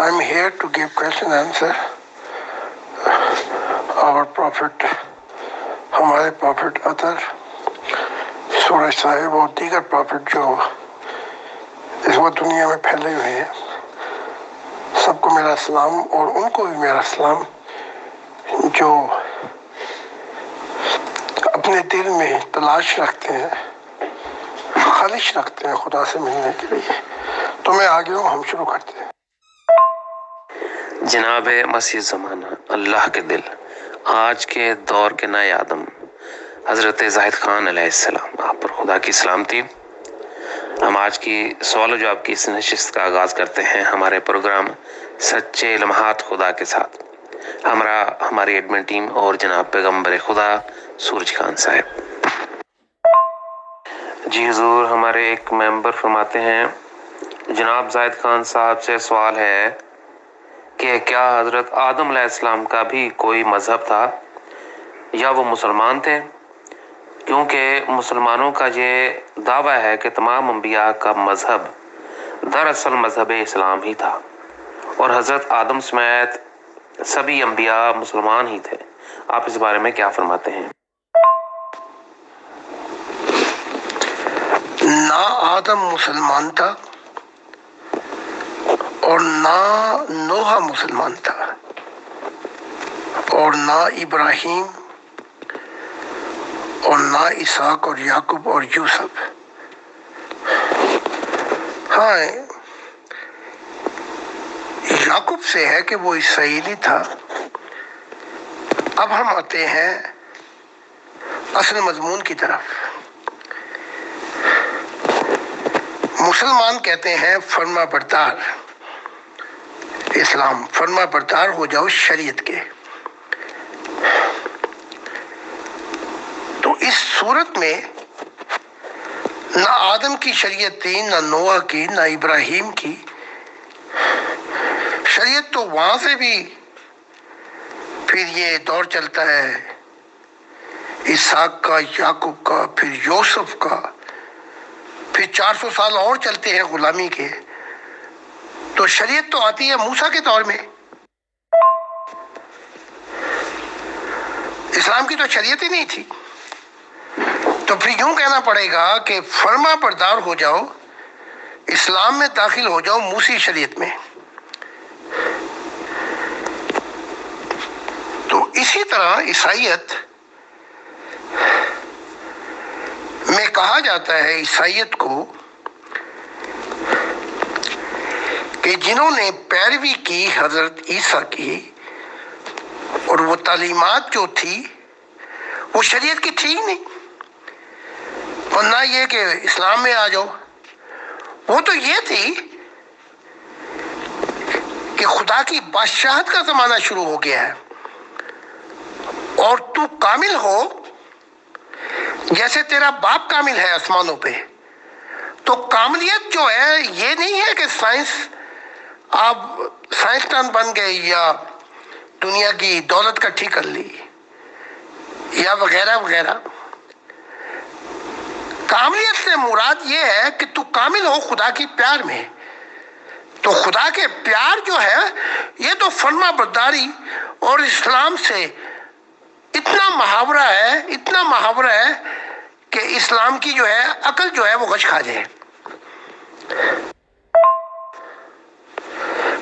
I'm here to give question answer. Our Prophet, हमारे Prophet अतर, सूरज साहिब और दीगर Prophet जो इस वक्त दुनिया में फैले हुए हैं, सबको मेरा सलाम और उनको भी मेरा सलाम जो अपने दिल में तलाश रखते हैं, ख्वाहिश रखते हैं खुदा से मिलने के लिए। तो मैं आ गया हूँ, हम शुरू करते हैं। जनाब मसीह ज़माना, अल्लाह के दिल, आज के दौर के नए आदम हज़रत ज़ाहिद ख़ान अलैहिस्सलाम, आप पर खुदा की सलामती। हम आज की सवाल जवाब की इस नशिस्त का आगाज़ करते हैं हमारे प्रोग्राम सच्चे लम्हात खुदा के साथ। हमारी एडमिन टीम और जनाब पैगम्बर खुदा सूरज खान साहब। जी हुजूर, हमारे एक मेंबर फरमाते हैं, जनाब ज़ाहिद खान साहब से सवाल है कि क्या हज़रत आदम अलैहिस्सलाम का भी कोई मज़हब था या वो मुसलमान थे? क्योंकि मुसलमानों का ये दावा है कि तमाम अंबिया का मज़हब दरअसल मज़हब इस्लाम ही था और हज़रत आदम समेत सभी अंबिया मुसलमान ही थे। आप इस बारे में क्या फरमाते हैं? ना आदम मुसलमान था और ना नूह मुसलमान था और ना इब्राहिम और ना इसहाक और याकूब और यूसुफ। हाँ, याकूब से है कि वो इसराइली था। अब हम आते हैं असल मजमून की तरफ। मुसलमान कहते हैं फर्मा बरदार, इस्लाम फर्मा बरदार हो जाओ शरीयत के। तो इस सूरत में ना आदम की शरीयत थी, ना नोआ की, ना इब्राहिम की शरीयत। तो वहां से भी फिर ये दौर चलता है इसहाक का, याकूब का, फिर यूसुफ का, फिर 400 साल और चलते हैं गुलामी के। तो शरीयत तो आती है मूसा के दौर में। इस्लाम की तो शरीयत ही नहीं थी। तो फिर यूं कहना पड़ेगा कि फर्मा बरदार हो जाओ, इस्लाम में दाखिल हो जाओ मूसी शरीयत में। तो इसी तरह ईसाईयत में कहा जाता है ईसाईयत को कि जिन्होंने पैरवी की हजरत ईसा की और वो तालीमात जो थी वो शरीयत की थी ही नहीं, और ना ये कि इस्लाम में आ जाओ। वो तो ये थी कि खुदा की बादशाहत का जमाना शुरू हो गया है और तू कामिल हो जैसे तेरा बाप कामिल है आसमानों पे। तो कामलियत जो है ये नहीं है कि आप साइंसदान बन गए या दुनिया की दौलत इकट्ठी कर ली या वगैरह वगैरह। कामलियत से मुराद ये है कि तू कामिल हो खुदा की प्यार में। तो खुदा के प्यार जो है ये तो फर्मा बरदारी और इस्लाम से इतना मुहावरा है कि इस्लाम की जो है अकल जो है वो गश खा जाए।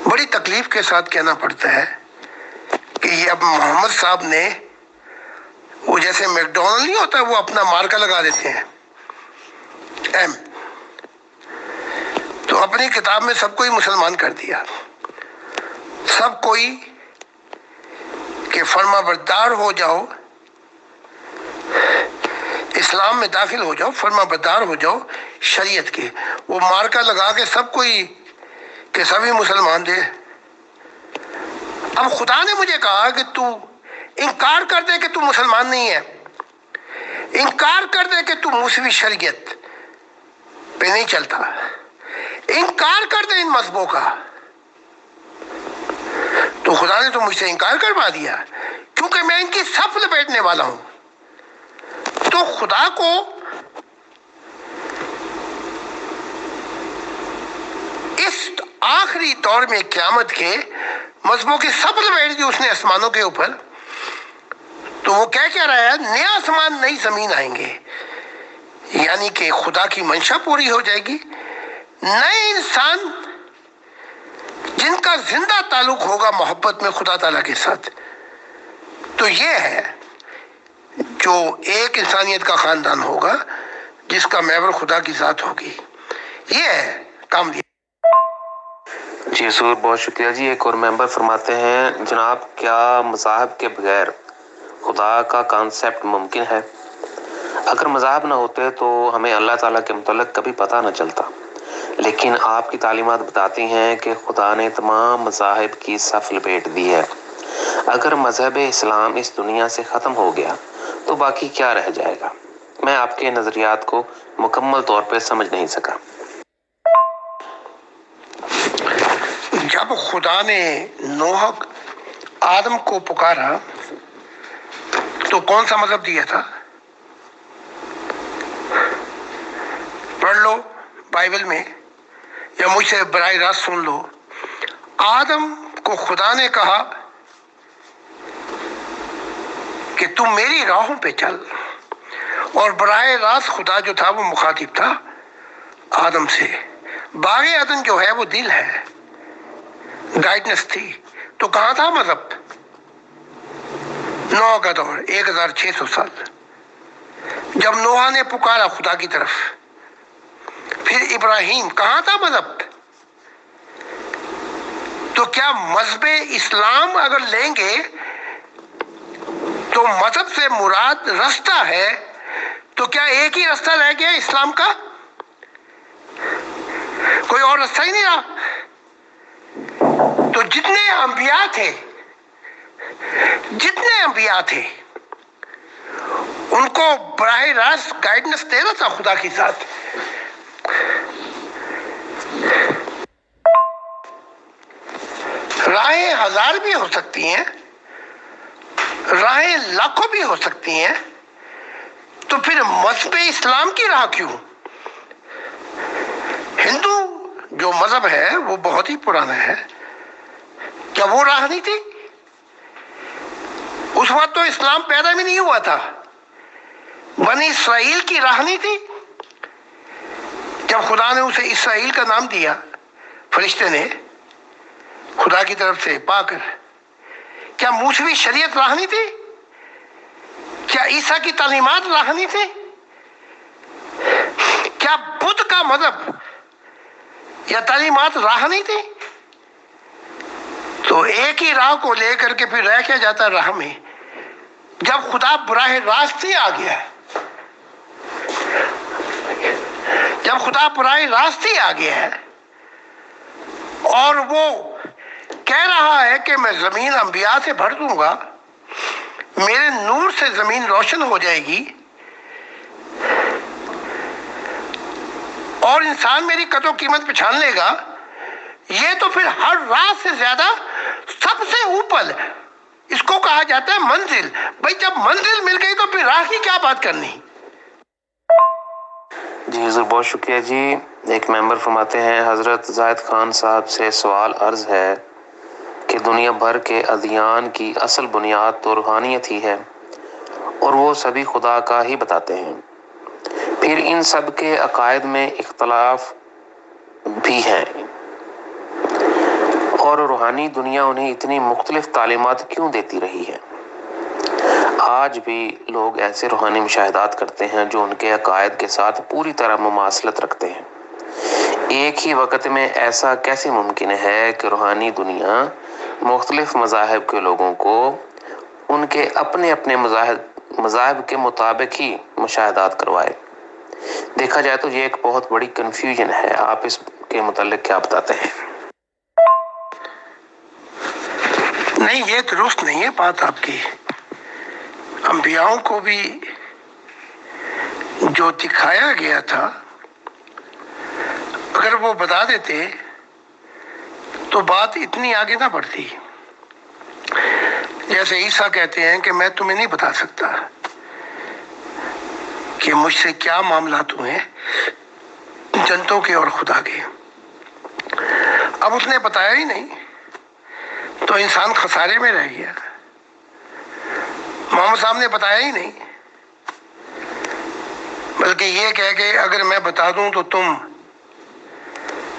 बड़ी तकलीफ के साथ कहना पड़ता है कि ये अब मोहम्मद साहब ने वो जैसे मैकडोनल्ड नहीं होता, वो अपना मार्का लगा देते हैं एम। तो अपनी किताब में सबको ही मुसलमान कर दिया, सब कोई कि फर्मा बरदार हो जाओ, इस्लाम में दाखिल हो जाओ, फर्मा बरदार हो जाओ शरीयत के। वो मार्का लगा के सब कोई कि सभी मुसलमान दे। अब खुदा ने मुझे कहा कि तू इनकार कर दे कि तू मुसलमान नहीं है, इनकार कर दे कि तू मूसवी शरीयत पे नहीं चलता, इनकार कर दे इन मजहबों का। तो खुदा ने तो मुझसे इनकार करवा दिया क्योंकि मैं इनकी सफ लपेटने वाला हूं। तो खुदा को इस आखिरी दौर में क़यामत के मजहबों की सब लपेट दी उसने आसमानों के ऊपर, तो वो क्या रहा है, नया आसमान नई जमीन आएंगे, यानी कि खुदा की मंशा पूरी हो जाएगी। नए इंसान जिनका जिंदा ताल्लुक होगा मोहब्बत में खुदा ताला के साथ। तो ये है जो एक इंसानियत का खानदान होगा जिसका महवर खुदा की जात होगी। ये है काम दिया। जी हजूर, बहुत शुक्रिया जी। एक और मेंबर फरमाते हैं, जनाब क्या मज़ाहब के बगैर खुदा का कॉन्सेप्ट मुमकिन है? अगर मज़ाहब ना होते तो हमें अल्लाह ताला के मुतल्लिक़ कभी पता ना चलता, लेकिन आपकी तालीमात बताती हैं कि खुदा ने तमाम मज़ाहिब की सफ़ लपेट दी है। अगर मज़हब इस्लाम इस दुनिया से ख़त्म हो गया तो बाकी क्या रह जाएगा? मैं आपके नज़रियात को मुकम्मल तौर पे समझ नहीं सका। जब खुदा ने नूह आदम को पुकारा तो कौन सा मजहब दिया था? पढ़ लो बाइबल में या मुझसे बराह रास्त सुन लो। आदम को खुदा ने कहा कि तुम मेरी राहों पे चल, और बराह रास्त खुदा जो था वो मुखातिब था आदम से। बाग़े अदन जो है वो दिल है, गाइडेंस थी। तो कहाँ था मजहब? नोह का दौर 1600 साल, जब नोहा ने पुकारा खुदा की तरफ। फिर इब्राहिम, कहाँ था मजहब? तो क्या मजहब इस्लाम अगर लेंगे तो मजहब से मुराद रास्ता है, तो क्या एक ही रास्ता रह गया इस्लाम का? कोई और रास्ता ही नहीं रहा। तो जितने अंबिया थे उनको बराह रास्त गाइडेंस देना था खुदा के साथ। राहें हजार भी हो सकती हैं, राहें लाखों भी हो सकती हैं, तो फिर मजहब इस्लाम की राह क्यों? हिंदू जो मजहब है वो बहुत ही पुराना है, क्या वो राह नहीं थी? उस वक्त तो इस्लाम पैदा भी नहीं हुआ था। बनी इसराइल की राह नहीं थी? जब खुदा ने उसे इसराइल का नाम दिया, फरिश्ते ने खुदा की तरफ से पाकर, क्या मूसवी शरीयत राह नहीं थी? क्या ईसा की तालीमात राह नहीं थी? क्या बुद्ध का मजहब या तालीमात राह नहीं थी? तो एक ही राह को लेकर के फिर रह क्या जाता राह में? जब खुदा बराह रास्त ही आ गया, जब खुदा बराह रास्त ही आ गया है और वो कह रहा है कि मैं जमीन अंबिया से भर दूंगा, मेरे नूर से जमीन रोशन हो जाएगी और इंसान मेरी कदर कीमत पहचान लेगा, ये तो फिर हर राह से ज्यादा सबसे ऊपर इसको कहा जाता है मंजिल। भाई जब मंजिल मिल गई तो फिर राह की क्या बात करनी? जी हुजूर, बहुत शुक्रिया जी। एक मेंबर फरमाते हैं, हजरत जायद खान साहब से सवाल अर्ज है कि दुनिया भर के अदियान की असल बुनियाद तो रूहानियत ही है और वो सभी खुदा का ही बताते हैं, फिर इन सब के अकायद में इख्तलाफ भी हैं और रूहानी दुनिया उन्हें इतनी मुख्तलिफ तालीमात क्यों देती रही है? आज भी लोग ऐसे रूहानी मुशाहिदात करते हैं जो उनके अकायद के साथ पूरी तरह मुमासलत रखते हैं। एक ही वक्त में ऐसा कैसे मुमकिन है कि रूहानी दुनिया मुख्तलिफ मज़ाहिब के लोगों को उनके अपने अपने मज़ाहिब के मुताबिक ही मुशाहिदात करवाए? देखा जाए तो ये एक बहुत बड़ी कन्फ्यूजन है। आप इसके मुतालिक क्या बताते हैं? नहीं, ये दुरुस्त नहीं है बात आपकी। अंबियाओं को भी जो दिखाया गया था अगर वो बता देते तो बात इतनी आगे ना बढ़ती। जैसे ईसा कहते हैं कि मैं तुम्हें नहीं बता सकता कि मुझसे क्या मामला हुए जनतों के और खुदा के। اب اس نے بتایا ہی نہیں تو انسان خسارے میں رہ گیا. محمد صاحب نے بتایا ہی نہیں، بلکہ یہ کہہ کہ اگر میں بتا دوں تو تم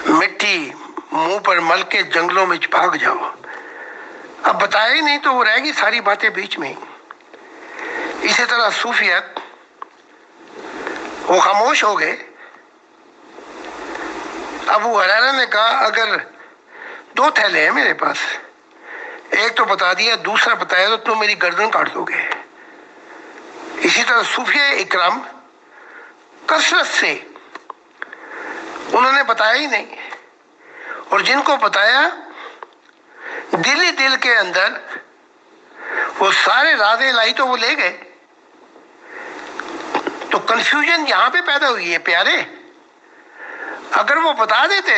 مٹی منہ پر مل کے جنگلوں میں بھاگ جاؤ. اب بتایا ہی نہیں تو وہ رہ گی ساری باتیں بیچ میں ہی. اسی طرح صوفیت، وہ خاموش ہو گئے. ابو ہریرہ نے کہا اگر 2 تھیلے ہیں میرے پاس، ایک تو بتا دیا، دوسرا بتایا تو تم میری گردن کاٹ دو گے. اسی طرح صوفیہ اکرام کثرت سے انہوں نے بتایا ہی نہیں، اور جن کو بتایا دل ہی دل کے اندر وہ سارے راز الہی تو وہ لے گئے. تو کنفیوژن یہاں پہ پیدا ہوئی ہے پیارے. اگر وہ بتا دیتے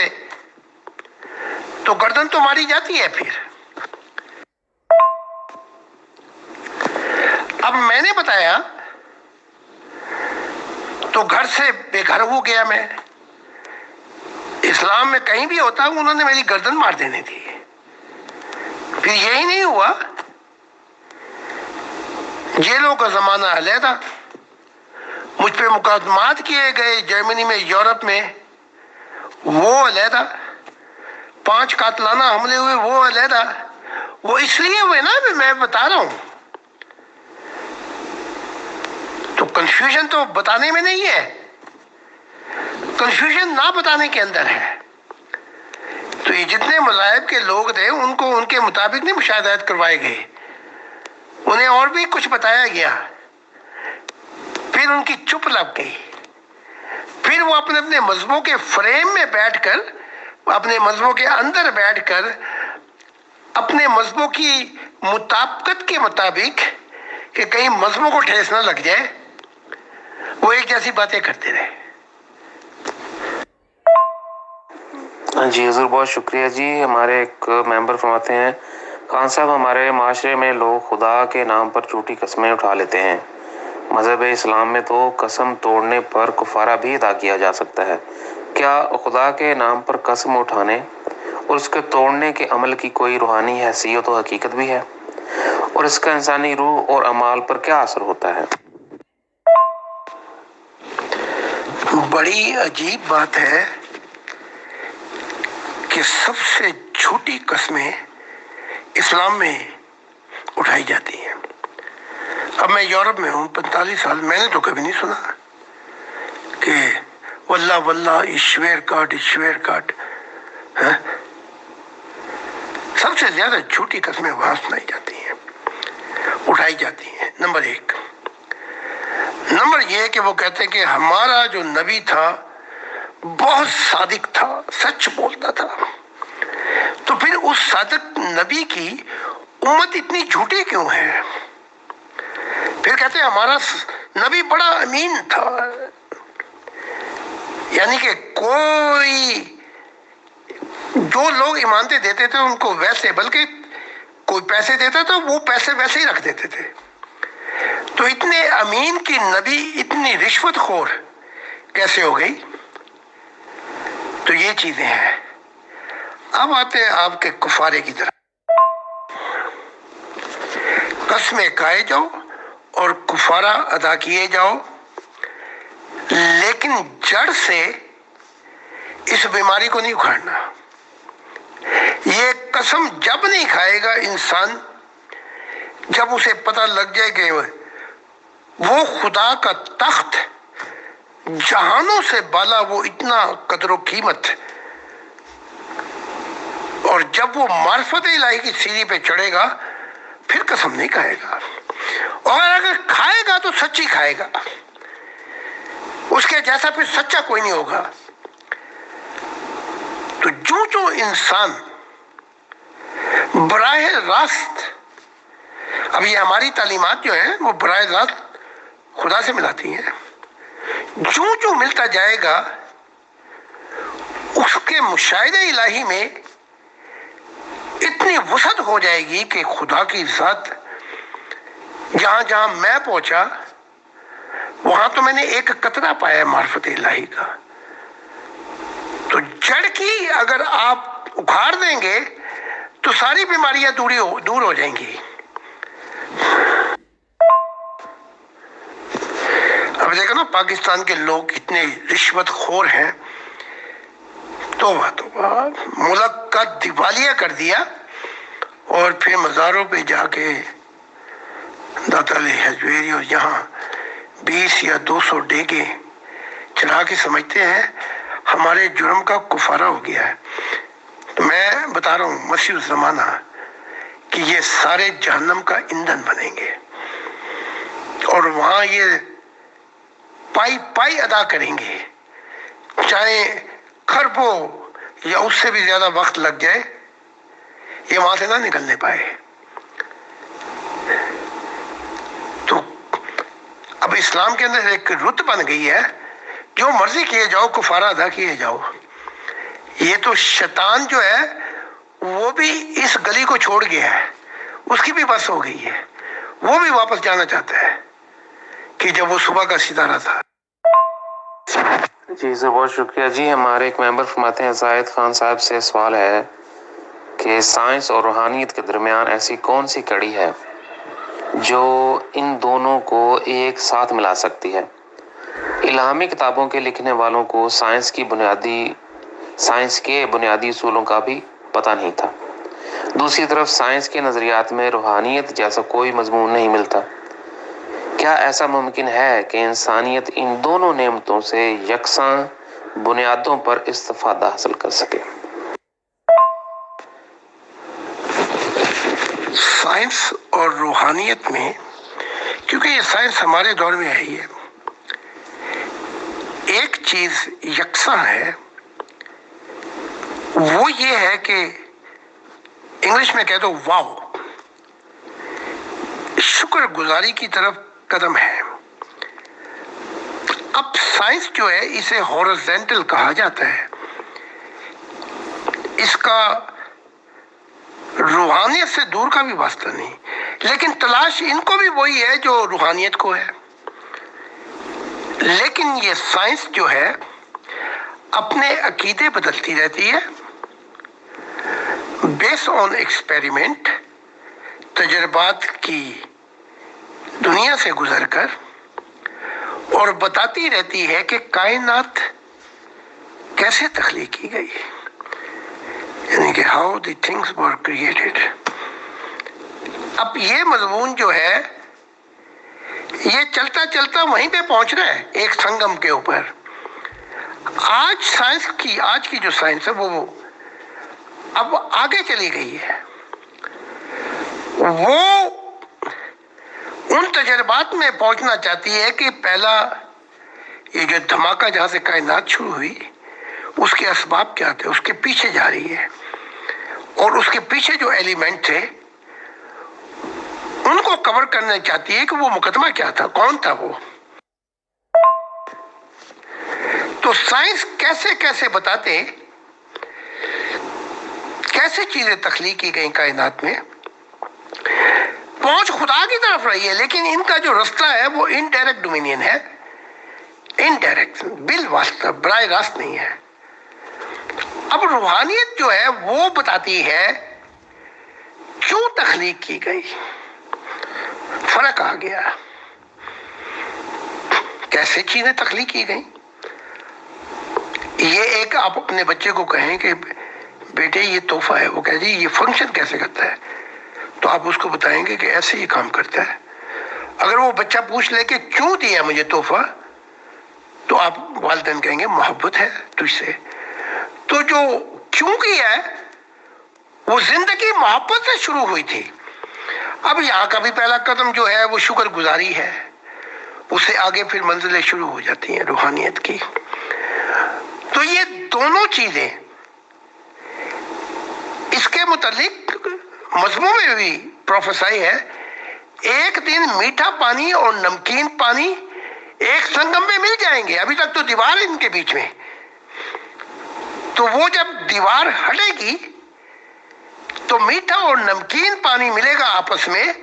تو گردن تو ماری جاتی ہے. پھر اب میں نے بتایا تو گھر سے بے گھر ہو گیا. میں اسلام میں کہیں بھی ہوتا انہوں نے میری گردن مار دینی تھی. پھر یہی نہیں ہوا، جیلوں کا زمانہ علیحدہ، مجھ پہ مقدمات کیے گئے جرمنی میں، یورپ میں، وہ علیحدہ، 5 قاتلانہ حملے ہوئے وہ علیحدہ. وہ اس لیے ہوئے نا، میں بتا رہا ہوں. تو کنفیوژن تو بتانے میں نہیں ہے، کنفیوژن نہ بتانے کے اندر ہے. تو یہ جتنے مذاہب کے لوگ تھے ان کو ان کے مطابق نہیں مشاہدات کروائے گئے، انہیں اور بھی کچھ بتایا گیا. پھر ان کی چپ لگ گئی. پھر وہ اپنے اپنے مذہبوں کے فریم میں بیٹھ کر، اپنے مذہبوں کے اندر بیٹھ کر، اپنے مذہبوں کی مطابقت کے مطابق کہ کہیں مذہبوں کو ٹھیس نہ لگ جائے، وہ ایک جیسی باتیں کرتے رہے. جی حضور بہت شکریہ. جی ہمارے ایک ممبر فرماتے ہیں خان صاحب ہمارے معاشرے میں لوگ خدا کے نام پر جھوٹی قسمیں اٹھا لیتے ہیں. مذہب اسلام میں تو قسم توڑنے پر کفارہ بھی ادا کیا جا سکتا ہے. کیا خدا کے نام پر قسم اٹھانے اور اس کے توڑنے کے عمل کی کوئی روحانی حیثیت و حقیقت بھی ہے، اور اس کا انسانی روح اور اعمال پر کیا اثر ہوتا ہے؟ بڑی عجیب بات ہے کہ سب سے جھوٹی قسمیں اسلام میں اٹھائی جاتی ہیں. اب میں یورپ میں ہوں 45 سال، میں نے تو کبھی نہیں سنا کہ واللہ واللہ ایشور کاٹ. سب سے زیادہ جھوٹی قسمیں وہاں سنائی جاتی ہیں، اٹھائی جاتی ہیں. نمبر 1، نمبر یہ کہ وہ کہتے ہیں کہ ہمارا جو نبی تھا بہت صادق تھا، سچ بولتا تھا. تو پھر اس صادق نبی کی امت اتنی جھوٹی کیوں ہے؟ پھر کہتے ہیں ہمارا نبی بڑا امین تھا. یعنی کہ کوئی جو لوگ ایمانتیں دیتے تھے ان کو ویسے، بلکہ کوئی پیسے دیتا تھا وہ پیسے ویسے ہی رکھ دیتے تھے. تو اتنے امین کی نبی اتنی رشوت خور کیسے ہو گئی؟ تو یہ چیزیں ہیں. اب آتے ہیں آپ کے کفارے کی طرف. قسمیں کھائے جاؤ اور کفارہ ادا کیے جاؤ، لیکن جڑ سے اس بیماری کو نہیں اکھاڑنا. یہ قسم جب نہیں کھائے گا انسان جب اسے پتہ لگ جائے کہ وہ خدا کا تخت جہانوں سے بالا، وہ اتنا قدر و قیمت، اور جب وہ معرفت الہی کی سیڑھی پہ چڑھے گا پھر قسم نہیں کھائے گا. اور اگر کھائے گا تو سچی کھائے گا، اس کے جیسا پھر سچا کوئی نہیں ہوگا. تو جو انسان براہ راست، اب یہ ہماری تعلیمات جو ہیں وہ براہ راست خدا سے ملاتی ہیں، جو ملتا جائے گا اس کے مشاہدہ الہی میں اتنی وسعت ہو جائے گی کہ خدا کی ذات، جہاں جہاں میں پہنچا وہاں تو میں نے ایک قطرہ پایا معرفت الہی کا. تو جڑ کی اگر آپ उखाड़ देंगे तो सारी बीमारियां दूर हो जाएंगी। अब देखो ना, पाकिस्तान के लोग इतने रिश्वतखोर हैं, तौबा मुल्क का दिवालिया कर दिया और फिर मज़ारों पे जाके दाताले हजवेरी और यहाँ 20 या 200 डेगे चला के समझते हैं हमारे जुर्म का कुफारा हो गया है। तो मैं बता रहा हूँ मसीह ज़माना कि ये सारे जहन्नम का ईंधन बनेंगे और वहाँ ये पाई पाई अदा करेंगे, चाहे खरबों या उससे भी ज्यादा वक्त लग जाए, ये वहां से ना निकलने पाए। तो अब इस्लाम के अंदर एक रुत बन गई है, जो मर्जी किए जाओ, कुफारा अदा किए जाओ। ये तो शैतान जो है वो भी इस गली को छोड़ गया है, उसकी भी बस हो गई है, वो भी वापस जाना चाहता है कि जब वो सुबह का सितारा था। जी सर, बहुत शुक्रिया जी। हमारे एक मेंबर फरमाते हैं जाहिद खान साहब से सवाल है कि साइंस और रूहानियत के दरमियान ऐसी कौन सी कड़ी है जो इन दोनों को एक साथ मिला सकती है। इल्हामी किताबों के लिखने वालों को साइंस के बुनियादी उसूलों का भी पता नहीं था। दूसरी तरफ साइंस के नज़रियात में रूहानियत जैसा कोई मजमून नहीं मिलता। क्या ऐसा मुमकिन है कि इंसानियत इन दोनों नेमतों से यकसां बुनियादों पर इस्तिफादा हासिल कर सके। साइंस और रूहानियत में, क्योंकि ये साइंस हमारे दौर में है, ये एक चीज यकसां है, वो ये है कि इंग्लिश में कह दो वाओ, शुक्र गुजारी की तरफ कदम है। अब साइंस जो है इसे हॉरिजॉन्टल कहा जाता है, इसका रूहानियत से दूर का भी वास्ता नहीं, लेकिन तलाश इनको भी वही है जो रूहानियत को है। लेकिन ये साइंस जो है अपने अकीदे बदलती रहती है बेस्ड ऑन एक्सपेरिमेंट, तजर्बात की दुनिया से गुजरकर, और बताती रहती है कि कायनात कैसे तख्लीक की गई, यानी कि how the things were created. अब ये मजमून जो है ये चलता चलता वहीं पे पहुंच रहा है, एक संगम के ऊपर। आज की जो साइंस है वो अब आगे चली गई है, वो उन तजर्बात में पहुंचना चाहती है कि पहला ये जो धमाका जहां से कायनात शुरू हुई उसके असबाब क्या थे, उसके पीछे जा रही है, और उसके पीछे जो एलिमेंट थे उनको कवर करना चाहती है कि वो मुकदमा क्या था, कौन था वो। तो साइंस कैसे कैसे बताते कैसे चीजें तख्लीक की गई कायनात में, पहुंच खुदा की तरफ रही है, लेकिन इनका जो रास्ता है वो इनडायरेक्ट डोमिनियन है, इनडायरेक्ट, बिल वास्ता, बराह रास्त नहीं है। अब रूहानियत जो है वो बताती है क्यों तख्लीक की गई, फर्क आ गया, कैसे चीजें तख्लीक की गई। ये एक आप अपने बच्चे को कहें कि बेटे ये तोहफा है, वो कहे जी ये फंक्शन कैसे करता है, तो आप उसको बताएंगे कि ऐसे ही काम करता है। अगर वो बच्चा पूछ ले कि क्यों दिया मुझे तोहफा, तो आप वालिदैन कहेंगे मोहब्बत है तुझसे। तो जो क्यों किया है वो जिंदगी मोहब्बत से शुरू हुई थी। अब यहाँ का भी पहला कदम जो है वो शुक्र गुजारी है, उससे आगे फिर मंजिलें शुरू हो जाती हैं रूहानियत की। तो ये दोनों चीजें इसके मुतालिक मजमू में भी प्रोफेसाई है, एक दिन मीठा पानी और नमकीन पानी एक संगम में मिल जाएंगे। अभी तक तो दीवार है इनके बीच में, तो वो जब दीवार हटेगी तो मीठा और नमकीन पानी मिलेगा आपस में,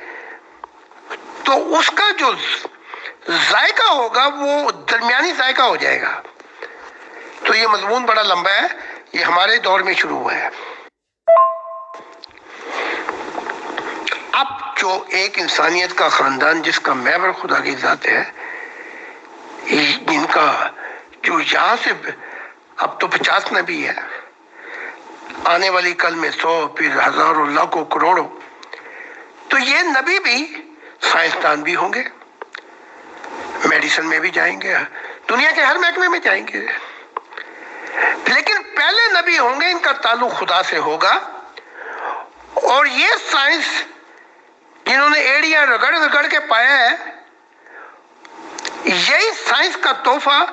तो उसका जो जायका होगा वो दरमियानी जायका हो जाएगा। तो ये मजमून बड़ा लंबा है, ये हमारे दौर में शुरू हुआ है। جو ایک انسانیت کا خاندان جس کا محور خدا کی ذات ہے، جن کا جو یہاں سے اب تو 50 نبی ہے، آنے والی کل میں 100 پھر ہزاروں لاکھوں کروڑوں، تو یہ نبی بھی سائنسدان بھی ہوں گے، میڈیسن میں بھی جائیں گے، دنیا کے ہر محکمے میں جائیں گے، لیکن پہلے نبی ہوں گے ان کا تعلق خدا سے ہوگا، اور یہ سائنس جنہوں نے ایڑیاں رگڑ رگڑ کے پایا ہے، یہی سائنس کا تحفہ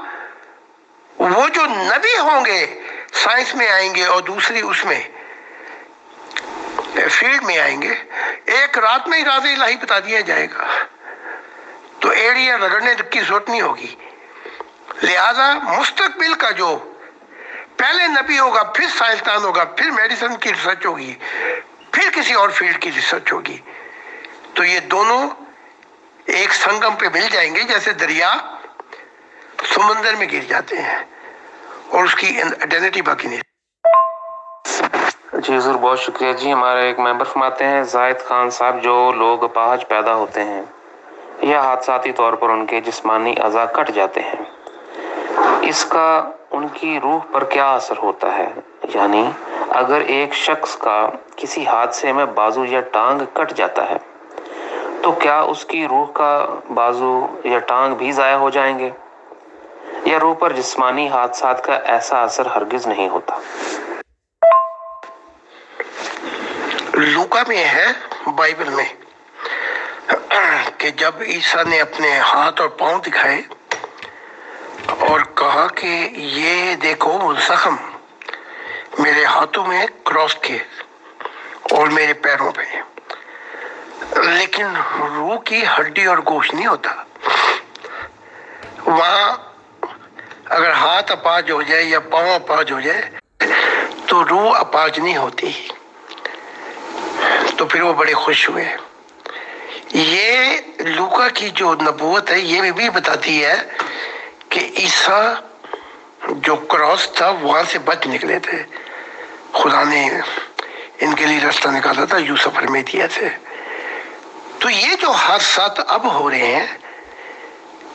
وہ جو نبی ہوں گے سائنس میں آئیں گے اور دوسری اس میں فیلڈ میں آئیں گے، ایک رات میں ہی راز الہی بتا دیا جائے گا، تو ایڑیاں رگڑنے کی ضرورت نہیں ہوگی۔ لہذا مستقبل کا جو پہلے نبی ہوگا، پھر سائنسدان ہوگا، پھر میڈیسن کی ریسرچ ہوگی، پھر کسی اور فیلڈ کی ریسرچ ہوگی، تو یہ دونوں ایک سنگم پہ مل جائیں گے، جیسے دریا سمندر میں گر جاتے ہیں اور اس کی آئیڈینٹی باقی نہیں۔ جی حضور بہت شکریہ جی۔ ہمارے ایک ممبر فرماتے ہیں زاہد خان صاحب، جو لوگ اپاہج پیدا ہوتے ہیں یا حادثاتی طور پر ان کے جسمانی اعضاء کٹ جاتے ہیں، اس کا ان کی روح پر کیا اثر ہوتا ہے؟ یعنی اگر ایک شخص کا کسی حادثے میں بازو یا ٹانگ کٹ جاتا ہے تو کیا اس کی روح کا بازو یا ٹانگ بھی ضائع ہو جائیں گے، یا روح پر جسمانی حادثات کا ایسا اثر ہرگز نہیں ہوتا؟ لوکا میں ہے بائبل میں کہ جب عیسیٰ نے اپنے ہاتھ اور پاؤں دکھائے اور کہا کہ یہ دیکھو وہ زخم میرے ہاتھوں میں کراس کے اور میرے پیروں پہ، لیکن روح کی ہڈی اور گوشت نہیں ہوتا۔ وہاں اگر ہاتھ اپاہج ہو جائے یا پاؤں اپاہج ہو جائے تو روح اپاہج نہیں ہوتی، تو پھر وہ بڑے خوش ہوئے۔ یہ لوکا کی جو نبوت ہے یہ بھی بتاتی ہے کہ عیسیٰ جو کراس تھا وہاں سے بچ نکلے تھے، خدا نے ان کے لیے راستہ نکالا تھا یوسف ارمیتیہ سے۔ تو یہ جو حادثات اب ہو رہے ہیں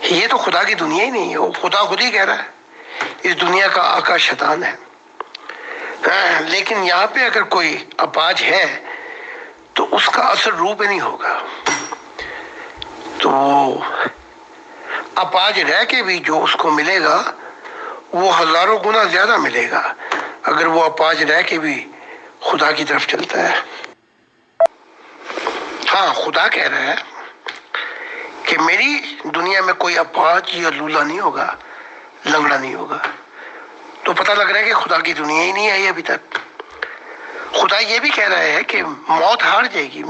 یہ تو خدا کی دنیا ہی نہیں ہے، وہ خدا خود ہی کہہ رہا ہے اس دنیا کا آقا شیطان ہے۔ لیکن یہاں پہ اگر کوئی اپاہج ہے تو اس کا اثر روح پہ نہیں ہوگا، تو اپاہج رہ کے بھی جو اس کو ملے گا وہ ہزاروں گنا زیادہ ملے گا اگر وہ اپاہج رہ کے بھی خدا کی طرف چلتا ہے۔ ہاں، خدا کہہ رہا ہے کہ میری دنیا میں کوئی اپاہج یا لولا نہیں ہوگا، لنگڑا نہیں ہوگا، تو پتہ لگ رہا ہے کہ خدا کی دنیا ہی نہیں آئی ابھی تک۔ خدا یہ بھی کہہ رہا ہے کہ موت ہار جائے گی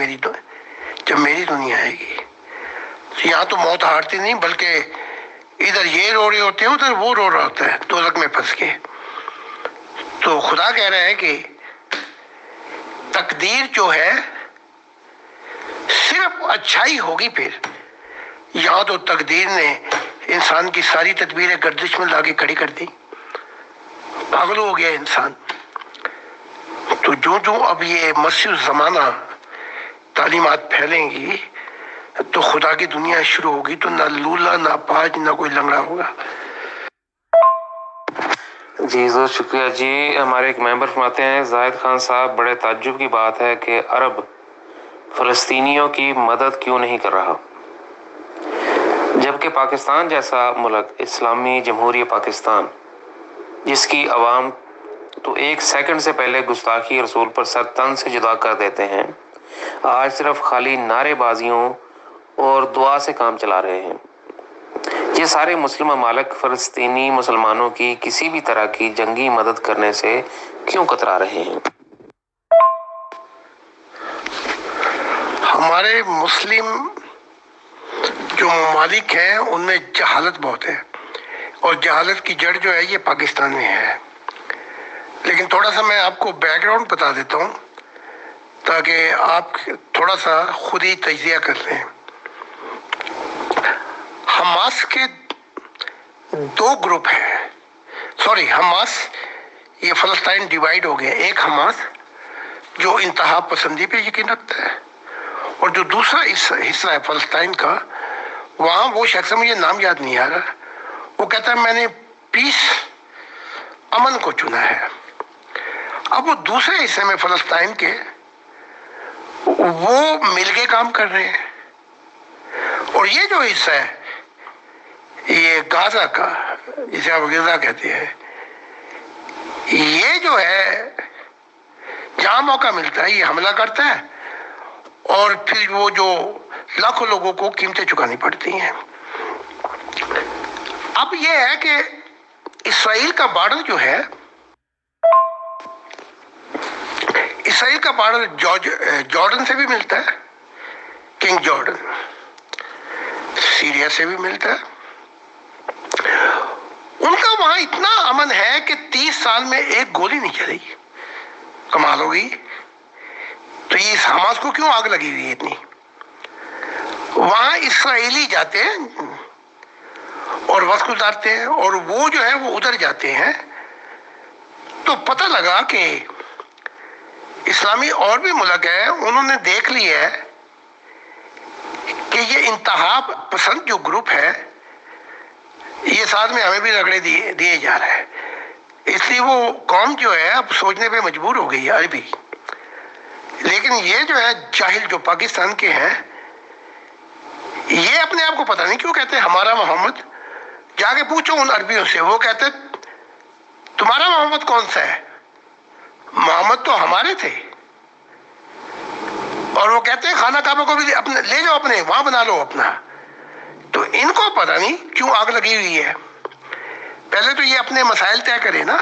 جب میری دنیا آئے گی۔ یہاں تو موت ہارتی نہیں، بلکہ ادھر یہ رو رہے ہوتے ہیں ادھر وہ رو رہا ہوتا ہے دوزخ میں پھنس کے۔ تو خدا کہہ رہا ہے کہ تقدیر جو ہے صرف اچھائی ہوگی۔ پھر یہاں تو تقدیر نے انسان کی ساری تدبیریں گردش میں لا کے کھڑی کر دی، پاگل ہو گیا انسان۔ تو جو اب یہ مسیح زمانہ تعلیمات پھیلیں گی تو خدا کی دنیا شروع ہوگی، تو نہ لولا نہ پاج نہ کوئی لنگڑا ہوگا۔ جی ضرور شکریہ جی۔ ہمارے ایک ممبر فرماتے ہیں زاہد خان صاحب، بڑے تعجب کی بات ہے کہ عرب فلسطینیوں کی مدد کیوں نہیں کر رہا، جبکہ پاکستان جیسا ملک، اسلامی جمہوریہ پاکستان، جس کی عوام تو ایک سیکنڈ سے پہلے گستاخی رسول پر سر تن سے جدا کر دیتے ہیں، آج صرف خالی نعرے بازیوں اور دعا سے کام چلا رہے ہیں۔ یہ سارے مسلم ممالک فلسطینی مسلمانوں کی کسی بھی طرح کی جنگی مدد کرنے سے کیوں کترا رہے ہیں؟ ہمارے مسلم جو ممالک ہیں ان میں جہالت بہت ہے، اور جہالت کی جڑ جو ہے یہ پاکستان میں ہے۔ لیکن تھوڑا سا میں آپ کو بیک گراؤنڈ بتا دیتا ہوں تاکہ آپ تھوڑا سا خود ہی تجزیہ کر لیں۔ حماس کے دو گروپ ہیں، حماس، یہ فلسطین ڈیوائیڈ ہو گیا۔ ایک حماس جو انتہا پسندی پہ یقین رکھتا ہے، और जो दूसरा हिस्सा है फलस्तीन का, वहाँ वो शख्स, मुझे नाम याद नहीं आ रहा, वो कहता है मैंने पीस, अमन को चुना है। अब वो दूसरे हिस्से में फलस्तीन के वो मिलके काम कर रहे हैं, और ये जो हिस्सा है ये गाजा का, जिसे आप गजा कहते हैं, ये जो है जहां मौका मिलता है ये हमला करता है, और फिर वो जो लाखों लोगों को कीमतें चुकानी पड़ती हैं। अब ये है कि इसराइल का बॉर्डर जो है, इसराइल का बॉर्डर जॉर्डन से भी मिलता है, किंग जॉर्डन, सीरिया से भी मिलता है। उनका वहां इतना अमन है कि 30 साल में एक गोली नहीं चली। कमाल हो गई। तो ये हमास को क्यों आग लगी हुई है इतनी? वहां इसराइली जाते हैं और वक्त गुजारते हैं, और वो जो है वो उधर जाते हैं। तो पता लगा कि इस्लामी और भी मुल्क है, उन्होंने देख लिया है कि ये इंतहा पसंद जो ग्रुप है ये साथ में हमें भी रगड़े दिए जा रहा है। इसलिए वो कौम जो है अब सोचने पे मजबूर हो गई है अरबी। लेकिन ये जो है जाहिल जो पाकिस्तान के हैं, ये अपने आप को पता नहीं क्यों कहते हैं हमारा मोहम्मद। जाके पूछो उन अरबियों से, वो कहते तुम्हारा मोहम्मद कौन सा है? मोहम्मद तो हमारे थे। और वो कहते हैं खाना काबा को भी अपने ले जाओ, अपने वहां बना लो अपना। तो इनको पता नहीं क्यों आग लगी हुई है। पहले तो ये अपने मसाइल तय करे ना।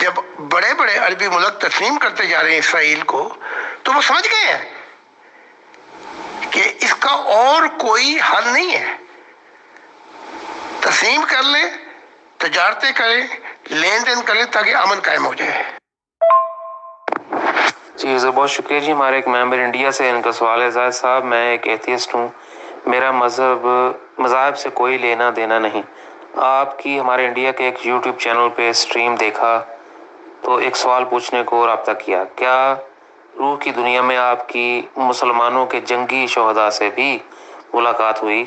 जब बड़े बड़े अरबी मुल्क तस्लीम करते जा रहे हैं इसराइल को, तो वो समझ गए हैं कि इसका और कोई हल नहीं है। तस्लीम कर ले, तजारतें करें, लेन देन करें, ताकि अमन कायम हो जाए। जी बहुत शुक्रिया जी। हमारे एक मेंबर इंडिया से, इनका सवाल है, जाहिद साहब मैं एक एथियस्ट हूँ, मेरा मज़हब से कोई लेना देना नहीं। आपकी हमारे इंडिया के एक यूट्यूब चैनल पे स्ट्रीम देखा तो एक सवाल पूछने को रब्ता किया, क्या रूह की दुनिया में आपकी मुसलमानों के जंगी शोहदा से भी मुलाकात हुई?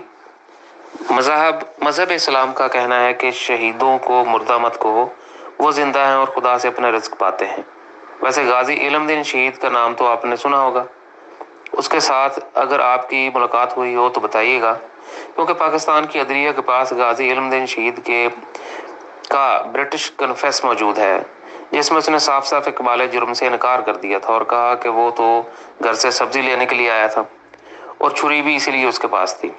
मज़हब इस्लाम का कहना है कि शहीदों को मुर्दा मत कहो, वो जिंदा हैं और खुदा से अपना रिज़्क पाते हैं। वैसे गाजी इल्मुद्दीन शहीद का नाम तो आपने सुना होगा, उसके साथ अगर आपकी मुलाकात हुई हो तो बताइएगा, क्योंकि पाकिस्तान की अदलिया के पास गाजी इल्मुद्दीन शहीद का ब्रिटिश कन्फेस मौजूद है, जिसमें उसने साफ साफ इकबाल जुर्म से इनकार कर दिया था और कहा कि वो तो घर से सब्जी लेने के लिए आया था और छुरी भी इसीलिए उसके पास थी,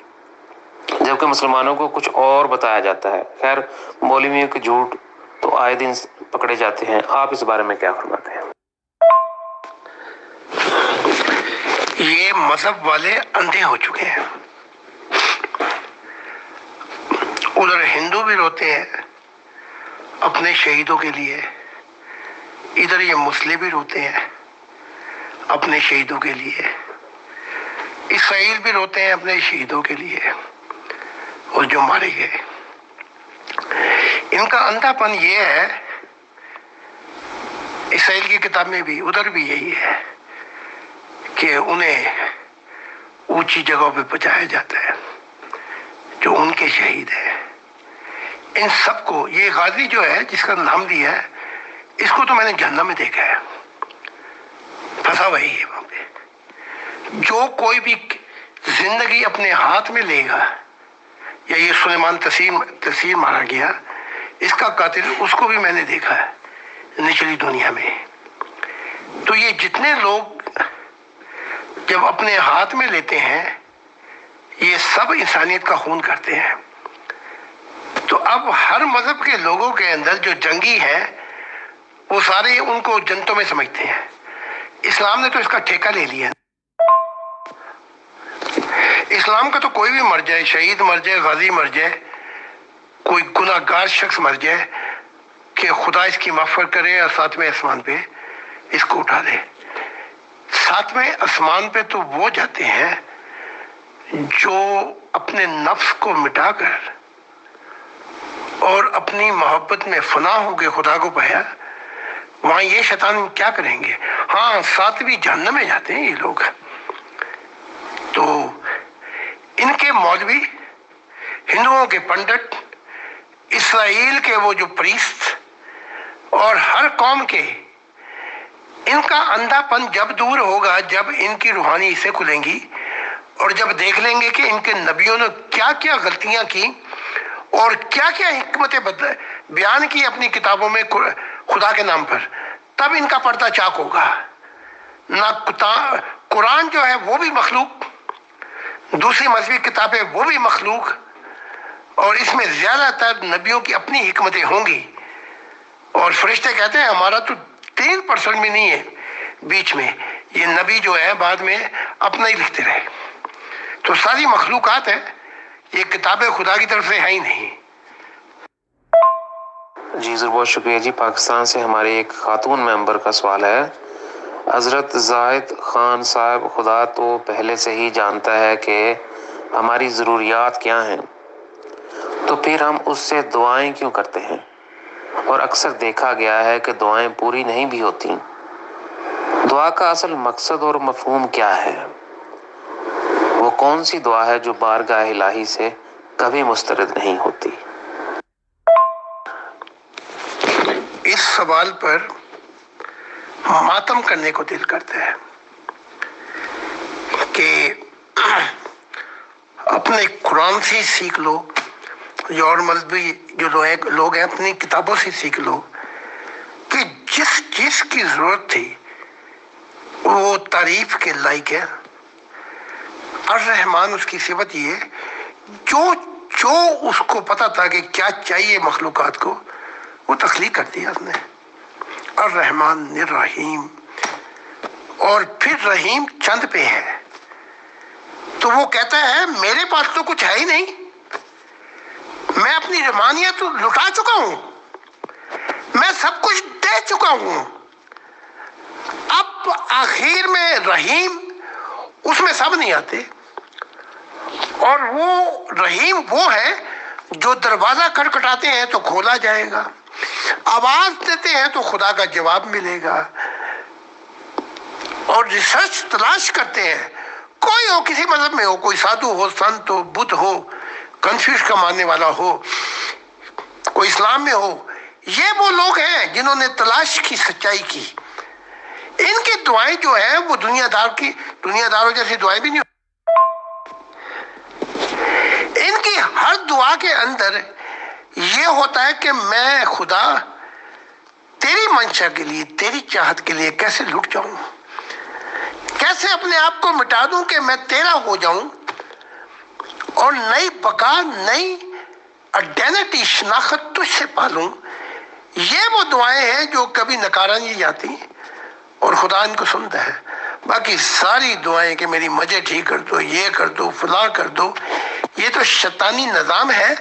जबकि मुसलमानों को कुछ और बताया जाता है। खैर, मौलवियों के झूठ तो आए दिन पकड़े जाते हैं। आप इस बारे में क्या फरमाते हैं? ये मजहब वाले अंधे हो चुके हैं। उधर हिंदू भी रोते हैं अपने शहीदों के लिए, इधर ये मुस्लिम भी रोते हैं अपने शहीदों के लिए, इसराइल भी रोते हैं अपने शहीदों के लिए और जो मारे गए। इनका अंधापन ये है, इसराइल की किताब में भी उधर भी यही है कि उन्हें ऊंची जगहों पे पहुंचाया जाता है जो उनके शहीद है। इन सबको, ये गाजी जो है जिसका नाम दिया है, इसको तो मैंने जहन्नम में देखा है, फंसा वही है वहां पे। जो कोई भी जिंदगी अपने हाथ में लेगा, या ये सुलेमान तसीर मारा गया, इसका कातिल उसको भी मैंने देखा है निचली दुनिया में। तो ये जितने लोग जब अपने हाथ में लेते हैं, ये सब इंसानियत का खून करते हैं। तो अब हर मजहब के लोगों के अंदर जो जंगी है, वो सारे उनको जनतों में समझते हैं। इस्लाम ने तो इसका ठेका ले लिया। इस्लाम का तो कोई भी मर जाए, शहीद मर जाए, गाजी मर जाए, कोई गुनाहगार शख्स मर जाए, कि खुदा इसकी माफ़ करे और सातवें आसमान पे इसको उठा दे। सातवें आसमान पे तो वो जाते हैं जो अपने नफ्स को मिटाकर और अपनी मोहब्बत में फना होकर खुदा को पाया। वहां ये शैतान क्या करेंगे? हाँ, सातवीं जहन्नम में जाते हैं ये लोग। तो इनके मौलवी, हिंदुओं के पंडित, इसराइल के वो जो प्रीस्ट और हर कौम के, इनका अंधापन जब दूर होगा, जब इनकी रूहानी हिस्से खुलेंगी और जब देख लेंगे कि इनके नबियों ने क्या क्या गलतियां की और क्या क्या हिकमतें बयान की अपनी किताबों में खुदा के नाम पर, तब इनका पर्दा चाक होगा। ना कुरान जो है वो भी मखलूक, दूसरी मजहबी किताबें वो भी मखलूक, और इसमें ज्यादातर नबियों की अपनी हिकमतें होंगी। और फरिश्ते कहते हैं हमारा तो 3% भी नहीं है बीच में, ये नबी जो है बाद में अपना ही लिखते रहे। तो सारी मखलूकात है, ये किताबें खुदा की तरफ से है ही नहीं। जी ज़रूर, बहुत शुक्रिया जी। पाकिस्तान से हमारे एक खातून मेंबर का सवाल है, हज़रत जाहिद खान साहब, खुदा तो पहले से ही जानता है कि हमारी ज़रूरियात क्या हैं, तो फिर हम उससे दुआएं क्यों करते हैं? और अक्सर देखा गया है कि दुआएं पूरी नहीं भी होती। दुआ का असल मकसद और मफहूम क्या है? वो कौन सी दुआ है जो बारगाह इलाही से कभी मुस्तरद नहीं होती? इस सवाल पर मातम करने को दिल करता है कि अपने कुरान से सीख लो, और मजहबी जो लोग हैं अपनी किताबों से सीख लो कि जिस चीज की जरूरत थी वो तारीफ के लायक है। और रहमान उसकी सिफत ये है, जो उसको पता था कि क्या चाहिए मखलूकात को, वो तख्लीक कर दिया उसने। और रहमान रहीम, और फिर रहीम चंद पे है। तो वो कहता है मेरे पास तो कुछ है ही नहीं, मैं अपनी रहमानियत तो लुटा चुका हूं, मैं सब कुछ दे चुका हूं, अब आखिर में रहीम, उसमें सब नहीं आते। और वो रहीम वो है जो दरवाजा खटखटाते हैं तो खोला जाएगा, आवाज देते हैं तो खुदा का जवाब मिलेगा, और रिसर्च तलाश करते हैं, कोई हो, किसी मजहब में हो, कोई साधु हो, संत हो, बुद्ध हो, कन्फ्यूज का मानने वाला हो, कोई इस्लाम में हो, ये वो लोग हैं जिन्होंने तलाश की, सच्चाई की। इनकी दुआएं जो है वो दुनियादारों जैसी दुआएं भी नहीं। इनकी हर दुआ के अंदर ये होता है कि मैं खुदा तेरी मंशा के लिए, तेरी चाहत के लिए कैसे लुट जाऊं, कैसे अपने आप को मिटा दूं कि मैं तेरा हो जाऊं, और नई बका, नई आइडेंटिटी, शनाख्त तुझसे पालूं। ये वो दुआएं हैं जो कभी नकारा नहीं जाती और खुदा इनको सुनता है। बाकी सारी दुआएं कि मेरी मजे ठीक कर दो, ये कर दो, फलां कर दो, ये तो शैतानी निजाम है।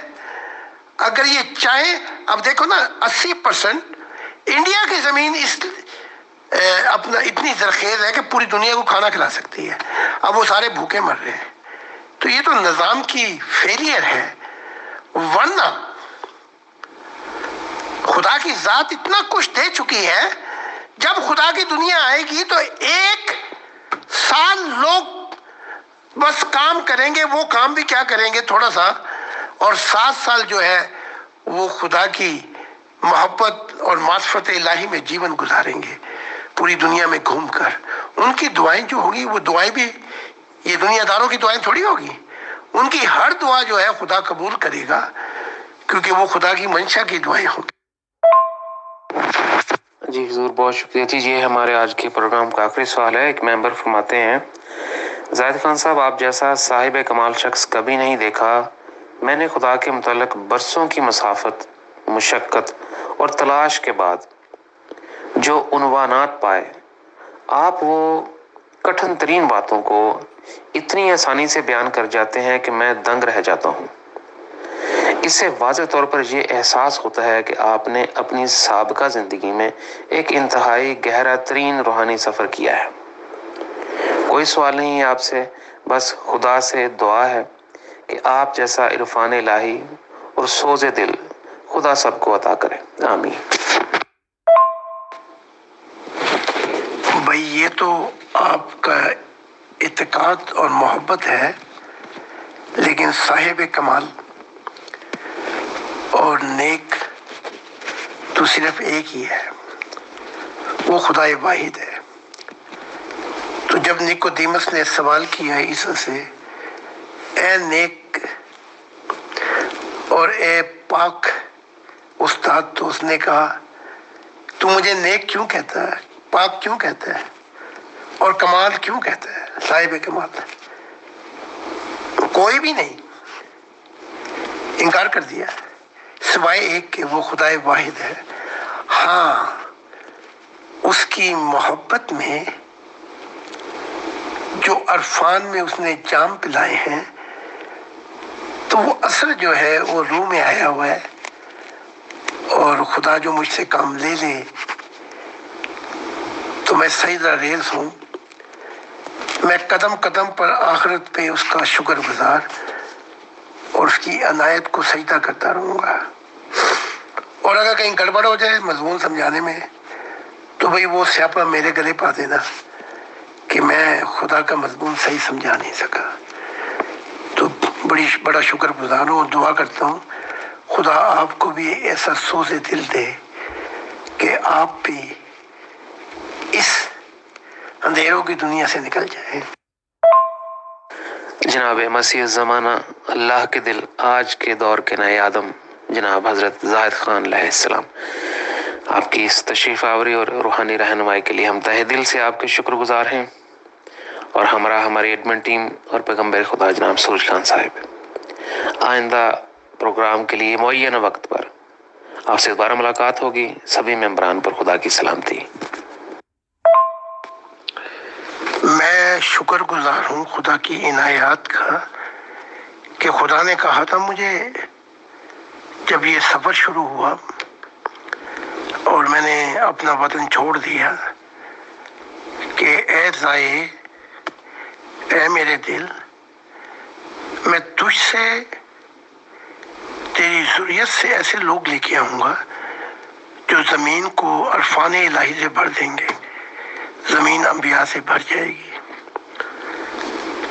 अगर ये चाहे, अब देखो ना 80% इंडिया की जमीन इस अपना इतनी जरखेज है कि पूरी दुनिया को खाना खिला सकती है, अब वो सारे भूखे मर रहे हैं। तो ये तो निजाम की फेलियर है, वरना खुदा की जात इतना कुछ दे चुकी है। जब खुदा की दुनिया आएगी तो 1 साल लोग बस काम करेंगे, वो काम भी क्या करेंगे थोड़ा सा, और 7 साल जो है वो खुदा की मोहब्बत और मार्फत इलाही में जीवन गुजारेंगे, पूरी दुनिया में घूमकर। उनकी दुआएं जो होगी, वो दुआएं भी ये दुनियादारों की दुआएं थोड़ी होगी, उनकी हर दुआ जो है खुदा कबूल करेगा, क्योंकि वो खुदा की मंशा की दुआएं होंगी। जी हुजूर, बहुत शुक्रिया जी। ये हमारे आज के प्रोग्राम का आखिरी सवाल है। एक मेंबर फरमाते हैं, जाहिद खान साहब, आप जैसा साहिब कमाल शख्स कभी नहीं देखा। मैंने खुदा के मुताल्लिक बरसों की मसाफत, मुशक्क़त और तलाश के बाद जो उन्वानात पाए, आप वो कठिन तरीन बातों को इतनी आसानी से बयान कर जाते हैं कि मैं दंग रह जाता हूँ। इससे वाज़ेह तौर पर यह एहसास होता है कि आपने अपनी साबिका ज़िंदगी में एक इंतहाई गहरा तरीन रूहानी सफ़र किया है। कोई सवाल नहीं है आपसे, बस खुदा से दुआ है कि आप जैसा इरफान इलाही और सोज़े दिल खुदा सबको अता करे, आमीन। भाई ये तो आपका اعتقاد اور محبت ہے، لیکن صاحب کمال اور نیک تو صرف ایک ہی ہے، وہ خدا واحد ہے۔ تو جب نیکودیمس نے سوال کیا عیسیٰ سے، اے نیک اور اے پاک استاد، تو اس نے کہا تو مجھے نیک کیوں کہتا ہے، پاک کیوں کہتا ہے اور کمال کیوں کہتا ہے، صاحب کمال؟ کوئی بھی نہیں، انکار کر دیا سوائے ایک کہ وہ خدا واحد ہے۔ ہاں، اس کی محبت میں جو عرفان میں اس نے جام پلائے ہیں، تو وہ اثر جو ہے وہ روح میں آیا ہوا ہے، اور خدا جو مجھ سے کام لے لے تو میں سجدہ ریز ہوں، میں قدم قدم پر آخرت پہ اس کا شکر گزار اور اس کی عنایت کو سجدہ کرتا رہوں گا۔ اور اگر کہیں گڑبڑ ہو جائے مضمون سمجھانے میں، تو بھئی وہ سیاپا میرے گلے پا دینا کہ میں خدا کا مضمون صحیح سمجھا نہیں سکا۔ تو بڑا شکر گزار ہوں اور دعا کرتا ہوں خدا آپ کو بھی ایسا سوز دل دے کہ آپ بھی اس اندھیروں کی دنیا سے نکل جائیں۔ جناب مسیح زمانہ اللہ کے دل آج کے دور کے نئے آدم جناب حضرت زاہد خان علیہ السلام، آپ کی اس تشریف آوری اور روحانی رہنمائی کے لیے ہم تہ دل سے آپ کے شکر گزار ہیں، اور ہماری ایڈمن ٹیم اور پیغمبر خدا جناب سورج خان صاحب۔ آئندہ پروگرام کے لیے معینہ وقت پر آپ سے دوبارہ ملاقات ہوگی۔ سبھی ممبران پر خدا کی سلامتی۔ میں شکر گزار ہوں خدا کی عنایات کا کہ خدا نے کہا تھا مجھے جب یہ سفر شروع ہوا اور میں نے اپنا وطن چھوڑ دیا کہ اے زائے، اے میرے دل، میں تجھ سے تیری ذریت سے ایسے لوگ لے کے آؤں گا جو زمین کو عرفان الہی سے بھر دیں گے، زمین انبیاء سے بھر جائے گی۔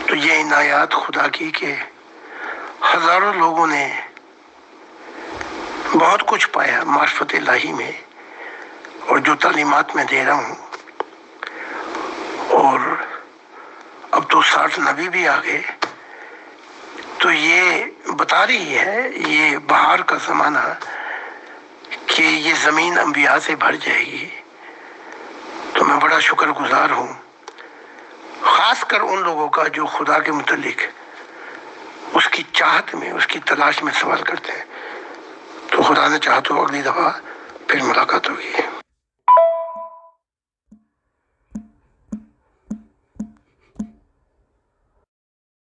تو یہ عنایات خدا کی کہ ہزاروں لوگوں نے بہت کچھ پایا معرفت الہی میں، اور جو تعلیمات میں دے رہا ہوں، اور اب تو 60 نبی بھی آ گئے، تو یہ بتا رہی ہے یہ بہار کا زمانہ کہ یہ زمین انبیاء سے بھر جائے گی۔ تو میں بڑا شکر گزار ہوں، خاص کر ان لوگوں کا جو خدا کے متعلق اس کی چاہت میں، اس کی تلاش میں سوال کرتے ہیں۔ تو خدا نے چاہا تو اگلی دفعہ پھر ملاقات ہوگی۔